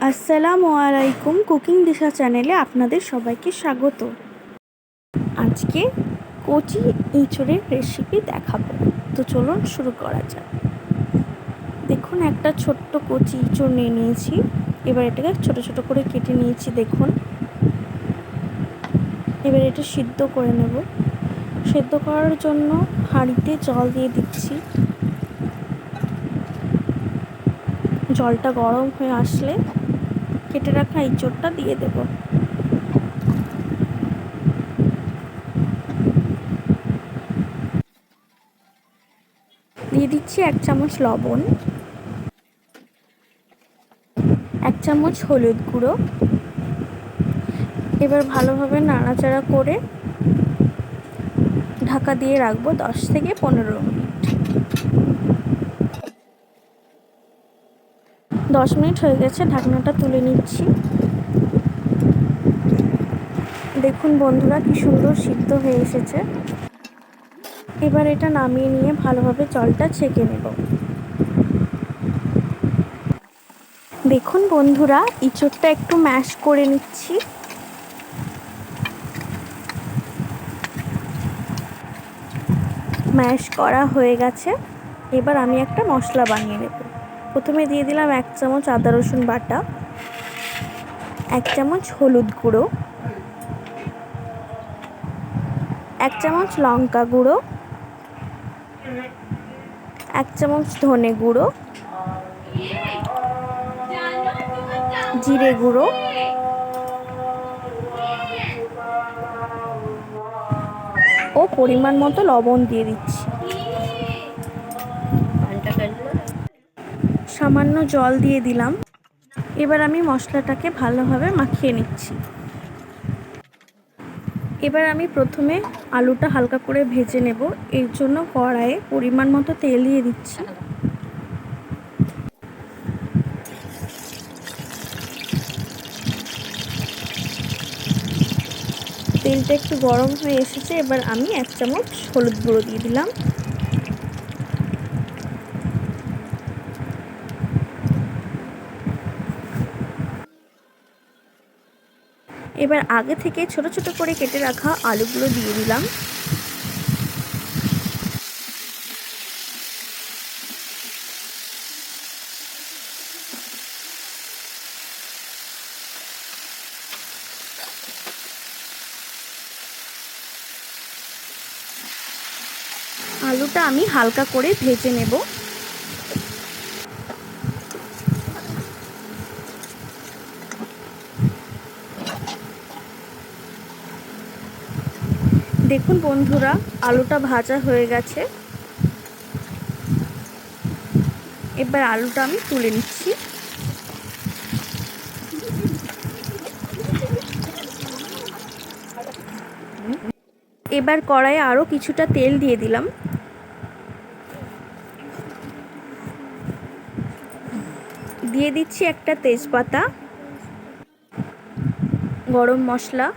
আসসালামু আলাইকুম। কুকিং দিশা চ্যানেলে আপনাদের সবাইকে স্বাগত। আজকে কচি ইঁচড়ের রেসিপি দেখাবো, তো চলুন শুরু করা যাক। দেখুন, একটা ছোট্ট কচি ইঁচড় নিয়ে নিয়েছি। এবার এটাকে ছোট ছোট করে কেটে নিয়েছি। দেখুন, এবার এটা সিদ্ধ করে নেব। সিদ্ধ করার জন্য হাঁড়িতে জল দিয়ে দিচ্ছি। জলটা গরম হয়ে আসলে কেটে রাখা ইঁচড়টা দিয়ে দেব। দিয়ে দিচ্ছি 1 চামচ লবণ, 1 চামচ হলুদ গুঁড়ো। এবার ভালোভাবে নাড়াচাড়া করে ঢাকা দিয়ে রাখবো 10 থেকে 15 মিনিট। 10 মিনিট হয়ে গেছে, ঢাকনাটা তুলে নিচ্ছি। দেখুন বন্ধুরা, কি সুন্দর সিদ্ধ হয়ে এসেছে। এবার এটা নামিয়ে নিয়ে ভালোভাবে জলটা ছেঁকে নেব। দেখুন বন্ধুরা, ইঁচড়টা একটু ম্যাশ করে নিচ্ছি। ম্যাশ করা হয়ে গেছে। এবার আমি একটা মশলা বানিয়ে নেব। প্রথমে দিয়ে দিলাম 1 চামচ আদা রসুন বাটা, 1 চামচ হলুদ গুঁড়ো, 1 চামচ লঙ্কা গুঁড়ো, 1 চামচ ধনে গুঁড়ো, জিরে গুঁড়ো, ও পরিমাণ মতো লবণ দিয়ে দিচ্ছি। সামান্য জল দিয়ে দিলাম। এবার আমি মশলাটাকে ভালোভাবে মাখিয়ে নিচ্ছি। এবার আমি প্রথমে আলুটা হালকা করে ভেজে নেব। এর জন্য কড়াইয়ে পরিমাণ মতো তেল দিয়ে দিচ্ছি। তেলটা একটু গরম হয়ে এসেছে। এবার আমি 1 চামচ হলুদ গুঁড়ো দিয়ে দিলাম। এবার আগে থেকে ছোট ছোট করে কেটে রাখা আলুগুলো দিয়ে দিলাম। আলুটা আমি হালকা করে ভেজে নেব। দেখুন বন্ধুরা, আলুটা ভাজা হয়ে গেছে। এবার আলুটা আমি তুলে নিচ্ছি। এবার কড়াইয়ে আরও কিছুটা তেল দিয়ে দিলাম। দিয়ে দিচ্ছি একটা তেজপাতা, গরম মশলা,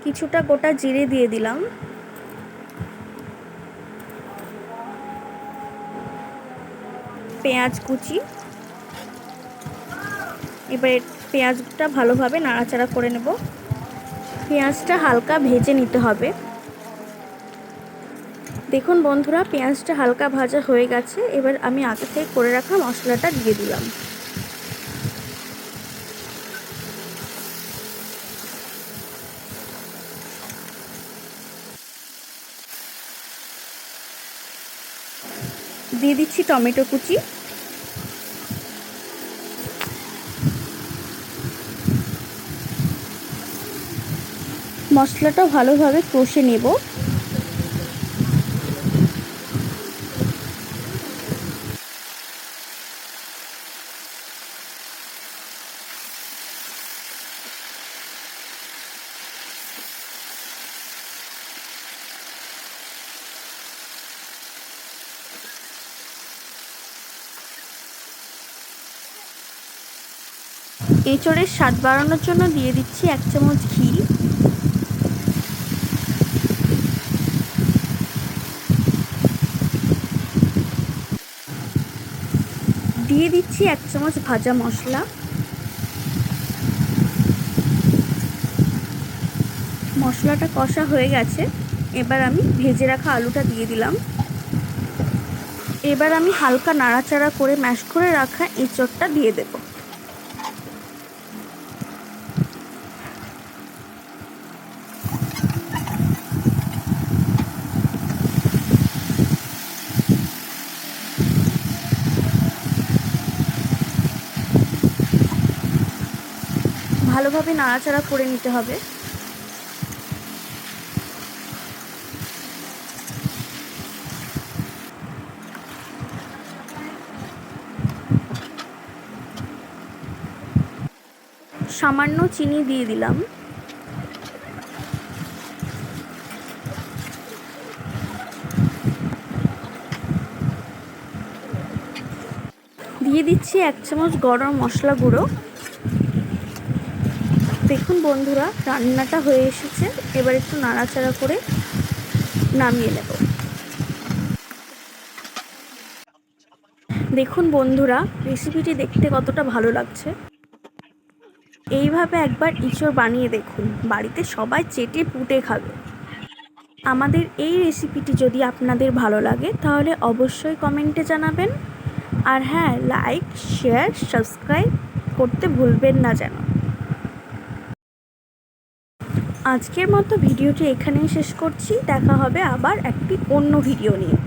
কিছুটা গোটা জিরে দিয়ে দিলাম, পেঁয়াজ কুচি। এবার পেঁয়াজটা ভালোভাবে নাড়াচাড়া করে নেব। পেঁয়াজটা হালকা ভেজে নিতে হবে। দেখুন বন্ধুরা, পেঁয়াজটা হালকা ভাজা হয়ে গেছে। এবার আমি আগে থেকে করে রাখা মশলাটা দিয়ে দিলাম। দিয়ে দিচ্ছি টমেটো কুচি। মশলাটা ভালোভাবে কষে নেব। এঁচড়ের স্বাদ বাড়ানোর জন্য দিয়ে দিচ্ছি 1 চামচ ঘি, দিয়ে দিচ্ছি 1 চামচ ভাজা মশলা। মশলাটা কষা হয়ে গেছে, এবার আমি ভেজে রাখা আলুটা দিয়ে দিলাম। এবার আমি হালকা নাড়াচাড়া করে ম্যাশ করে রাখা এঁচোড়টা দিয়ে দেব। ভালোভাবে নাড়াচাড়া করে নিতে হবে। সামান্য চিনি দিয়ে দিলাম। দিয়ে দিচ্ছি 1 চামচ গরম মশলা গুঁড়ো। দেখুন বন্ধুরা, রান্নাটা হয়ে এসেছে, এবার একটু নাড়াচাড়া করে নামিয়ে নেব। দেখুন বন্ধুরা, রেসিপিটি দেখতে কতটা ভালো লাগছে। এইভাবে একবার ইঁচড় বানিয়ে দেখুন, বাড়িতে সবাই চেটে পুটে খাবে। আমাদের এই রেসিপিটি যদি আপনাদের ভালো লাগে তাহলে অবশ্যই কমেন্টে জানাবেন। আর হ্যাঁ, লাইক, শেয়ার, সাবস্ক্রাইব করতে ভুলবেন না যেন। আজকের মতো ভিডিওটি এখানেই শেষ করছি। দেখা হবে আবার একটি অন্য ভিডিও নিয়ে।